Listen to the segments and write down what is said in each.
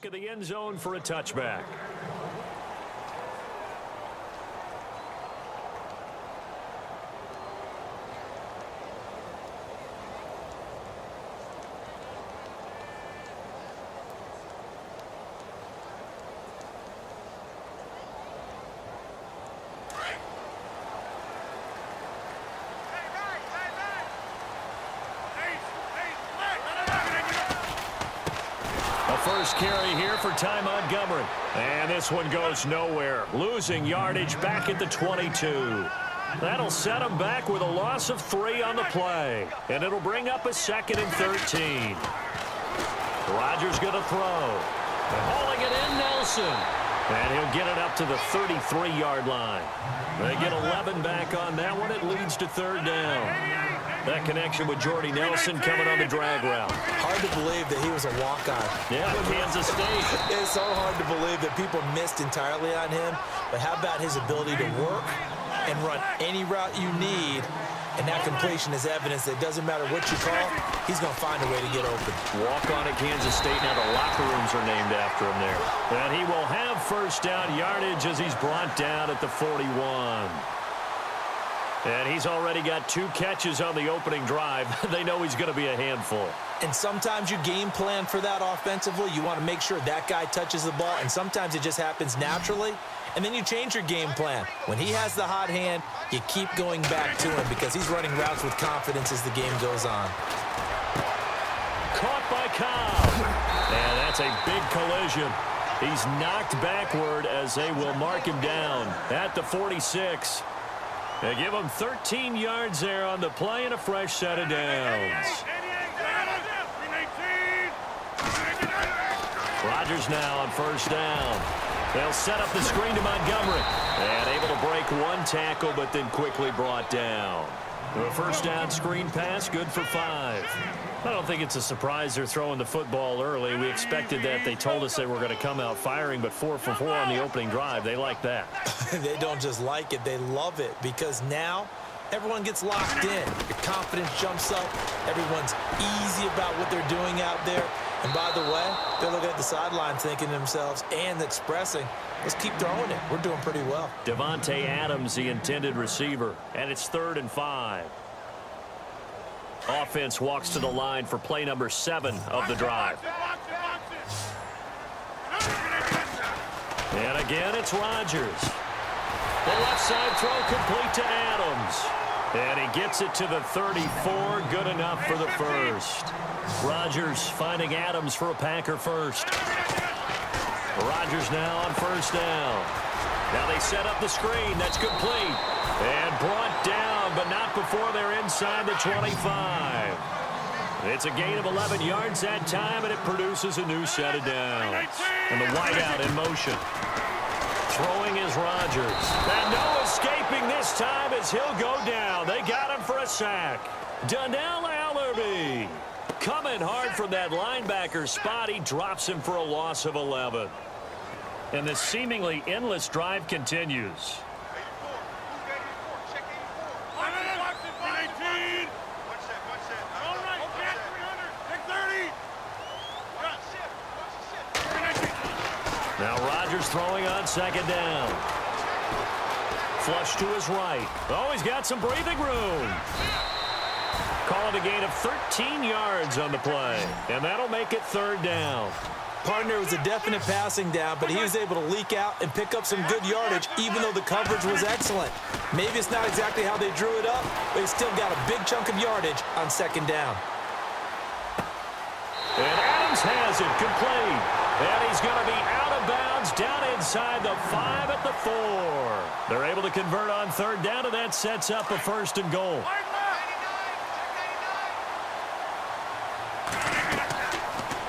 of the end zone for a touchback. First carry here for Ty Montgomery. And this one goes nowhere. Losing yardage back at the 22. That'll set him back with a loss of 3 on the play. And it'll bring up a 2nd and 13. Rodgers going to throw. Hauling it in, Nelson. And he'll get it up to the 33-yard line. They get 11 back on that one. It leads to 3rd down. That connection with Jordy Nelson coming on the drag route. Hard to believe that he was a walk-on. Yeah, Kansas State. It's so hard to believe that people missed entirely on him. But how about his ability to work and run any route you need? And that completion is evidence that it doesn't matter what you call, he's going to find a way to get open. Walk on at Kansas State. Now the locker rooms are named after him there. And he will have first down yardage as he's brought down at the 41. And he's already got 2 catches on the opening drive. They know he's going to be a handful. And sometimes you game plan for that offensively. You want to make sure that guy touches the ball, and sometimes it just happens naturally. And then you change your game plan. When he has the hot hand, you keep going back to him because he's running routes with confidence as the game goes on. Caught by Cobb. And that's a big collision. He's knocked backward as they will mark him down at the 46. They give him 13 yards there on the play and a fresh set of downs. Rodgers now on first down. They'll set up the screen to Montgomery. And able to break 1 tackle, but then quickly brought down. The first down screen pass, good for 5. I don't think it's a surprise they're throwing the football early. We expected that. They told us they were going to come out firing, but 4 for 4 on the opening drive. They like that. They don't just like it, they love it, because now everyone gets locked in. Your confidence jumps up. Everyone's easy about what they're doing out there. And by the way, they're looking at the sideline thinking to themselves and expressing, let's keep throwing it. We're doing pretty well. Devontae Adams, the intended receiver, and it's 3rd and 5. Offense walks to the line for play number 7 of the drive. And again, it's Rodgers. The left side throw complete to Adams. And he gets it to the 34. Good enough for the first. Rodgers finding Adams for a Packer first. Rodgers now on first down. Now they set up the screen. That's complete. And brought down, but not before they're inside the 25. It's a gain of 11 yards that time, and it produces a new set of downs. And the wideout in motion. Throwing is Rodgers. And no escaping this time as he'll go down. They got him for a sack. Donnell Allerby coming hard from that linebacker spot. He drops him for a loss of 11. And the seemingly endless drive continues. Now Rodgers throwing on second down. Flush to his right. Oh, he's got some breathing room. Call it a gain of 13 yards on the play. And that'll make it 3rd down. Partner was a definite passing down, but he was able to leak out and pick up some good yardage, even though the coverage was excellent. Maybe it's not exactly how they drew it up, but he still got a big chunk of yardage on second down. And Adams has it complete. And he's going to be out of bounds down inside the 5 at the 4. They're able to convert on 3rd down, and that sets up a 1st and goal.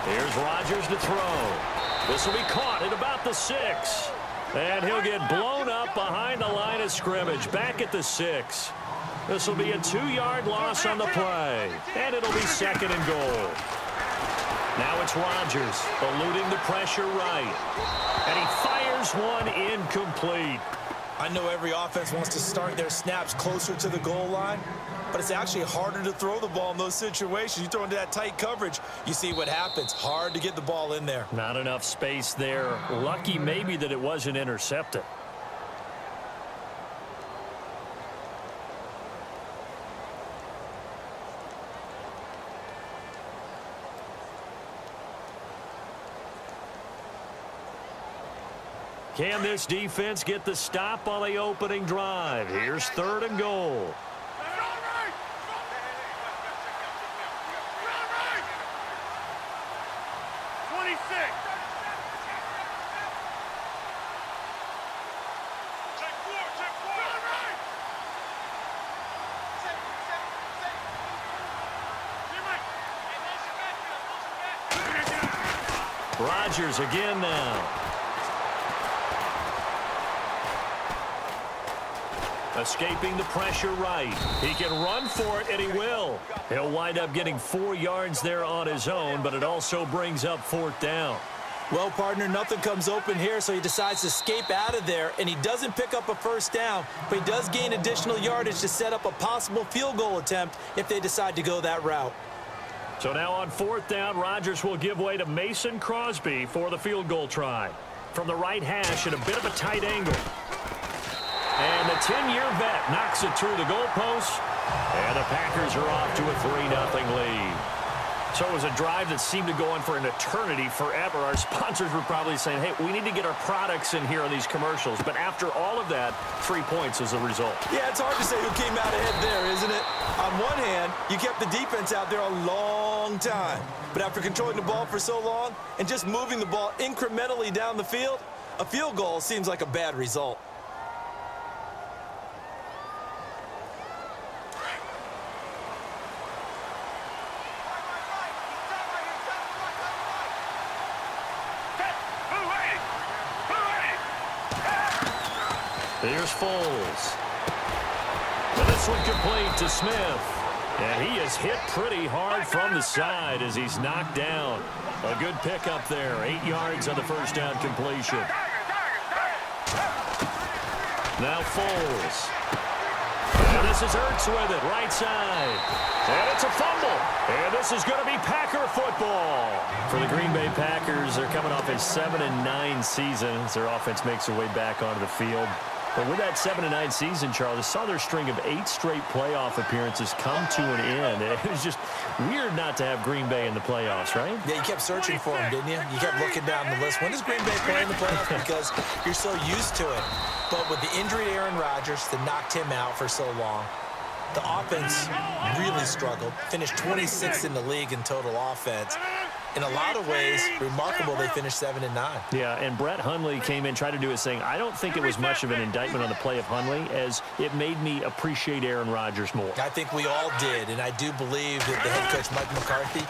Here's Rodgers to throw. This will be caught at about the 6. And he'll get blown up behind the line of scrimmage, back at the 6. This will be a 2-yard loss on the play. And it'll be 2nd and goal. Now it's Rodgers, eluding the pressure right. And he fires one incomplete. I know every offense wants to start their snaps closer to the goal line, but it's actually harder to throw the ball in those situations. You throw into that tight coverage, you see what happens. Hard to get the ball in there. Not enough space there. Lucky maybe that it wasn't intercepted. Can this defense get the stop on the opening drive? Here's 3rd and goal. Rodgers again now. Escaping the pressure right. He can run for it, and he will. He'll wind up getting 4 yards there on his own, but it also brings up 4th down. Well, partner, nothing comes open here, so he decides to escape out of there, and he doesn't pick up a 1st down, but he does gain additional yardage to set up a possible field goal attempt if they decide to go that route. So now on 4th down, Rodgers will give way to Mason Crosby for the field goal try. From the right hash at a bit of a tight angle. And the 10-year vet knocks it through the goalpost. And the Packers are off to a 3-0 lead. So it was a drive that seemed to go on for an eternity, forever. Our sponsors were probably saying, hey, we need to get our products in here on these commercials. But after all of that, 3 points as a result. Yeah, it's hard to say who came out ahead there, isn't it? On one hand, you kept the defense out there a long time. But after controlling the ball for so long and just moving the ball incrementally down the field, a field goal seems like a bad result. Here's Foles. And this one complete to Smith. And he is hit pretty hard from the side as he's knocked down. A good pickup there. 8 yards on the 1st down completion. Now Foles. And this is Ertz with it, right side. And it's a fumble. And this is going to be Packer football. For the Green Bay Packers, they're coming off a 7-9 season as their offense makes their way back onto the field. But with that 7-9 season, Charles, I saw their string of 8 straight playoff appearances come to an end. It was just weird not to have Green Bay in the playoffs, right? Yeah, you kept searching for them, didn't you? You kept looking down the list. When does Green Bay play in the playoffs? Because you're so used to it. But with the injury to Aaron Rodgers that knocked him out for so long, the offense really struggled. Finished 26th in the league in total offense. In a lot of ways, remarkable they finished 7-9. Yeah, and Brett Hundley came in, tried to do his thing. I don't think it was much of an indictment on the play of Hundley, as it made me appreciate Aaron Rodgers more. I think we all did, and I do believe that the head coach, Mike McCarthy,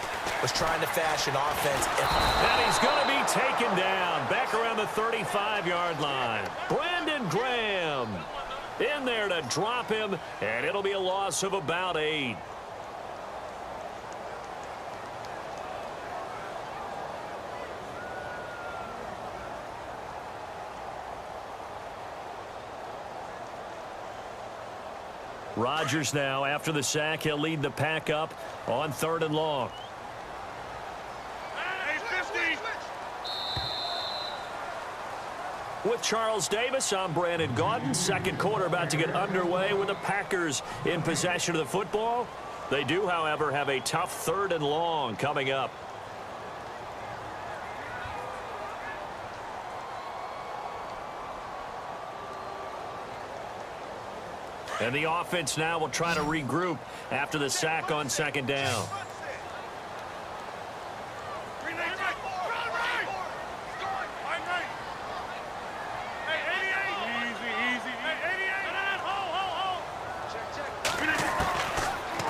was trying to fashion offense. And he's going to be taken down back around the 35-yard line. Brandon Graham in there to drop him, and it'll be a loss of about 8. Rodgers now, after the sack, he'll lead the pack up on 3rd and long. With Charles Davis, I'm Brandon Gaudin. Second quarter about to get underway with the Packers in possession of the football. They do, however, have a tough 3rd and long coming up. And the offense now will try to regroup after the sack on 2nd down.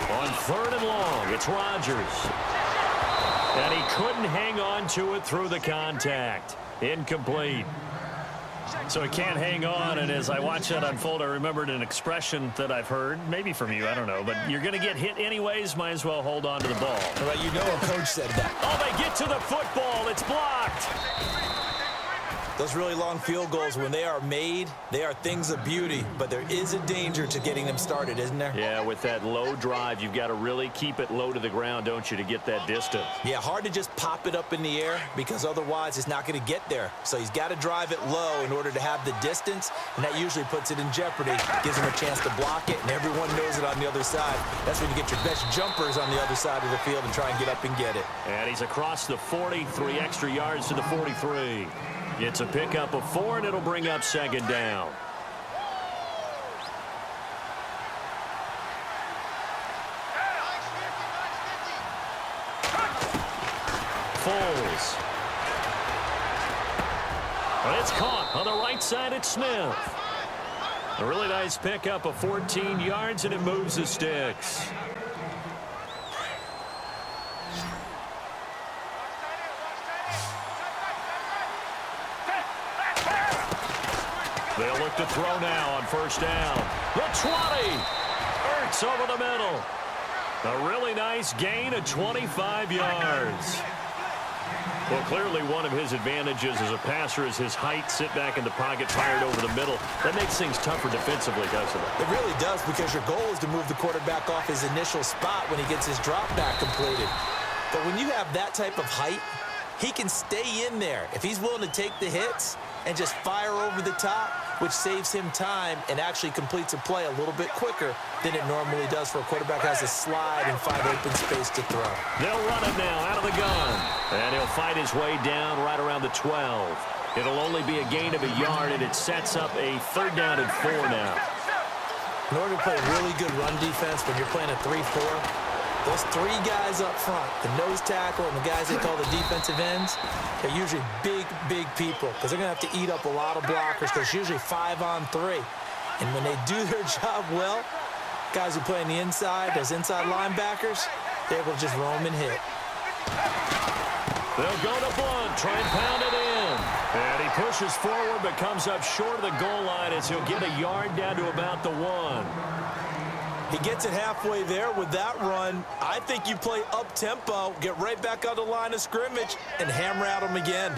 On 3rd and long, it's Rodgers. And he couldn't hang on to it through the contact. Incomplete. So he can't hang on, and as I watch that unfold, I remembered an expression that I've heard, maybe from you, I don't know, but you're going to get hit anyways, might as well hold on to the ball. Well, you know a coach said that. Oh, they get to the football. It's blocked. Those really long field goals, when they are made, they are things of beauty, but there is a danger to getting them started, isn't there? Yeah, with that low drive, you've got to really keep it low to the ground, don't you, to get that distance? Yeah, hard to just pop it up in the air because otherwise it's not going to get there. So he's got to drive it low in order to have the distance, and that usually puts it in jeopardy, gives him a chance to block it, and everyone knows it on the other side. That's when you get your best jumpers on the other side of the field and try and get up and get it. And he's across the 40, 3 extra yards to the 43. It's a pickup of 4, and it'll bring up second down. Foles. Well, it's caught on the right side at Smith. A really nice pickup of 14 yards, and it moves the sticks. They'll look to throw now on first down. The 20. Ertz over the middle. A really nice gain of 25 yards. Well, clearly one of his advantages as a passer is his height. Sit back in the pocket, fired over the middle. That makes things tougher defensively, doesn't it? It really does, because your goal is to move the quarterback off his initial spot when he gets his drop back completed. But when you have that type of height, he can stay in there if he's willing to take the hits and just fire over the top, which saves him time and actually completes a play a little bit quicker than it normally does for a quarterback who has to slide and find open space to throw. They'll run it now out of the gun. And he'll fight his way down right around the 12. It'll only be a gain of a yard, and it sets up a 3rd down and 4 now. In order to play really good run defense when you're playing a 3-4, those 3 guys up front, the nose tackle and the guys they call the defensive ends, they're usually big people because they're going to have to eat up a lot of blockers because it's usually 5-on-3. And when they do their job well, guys who play on the inside, those inside linebackers, they're able to just roam and hit. They'll go to Blunt, try and pound it in. And he pushes forward but comes up short of the goal line as he'll get a yard down to about the 1. He gets it halfway there with that run. I think you play up-tempo, get right back on the line of scrimmage, and hammer at him again.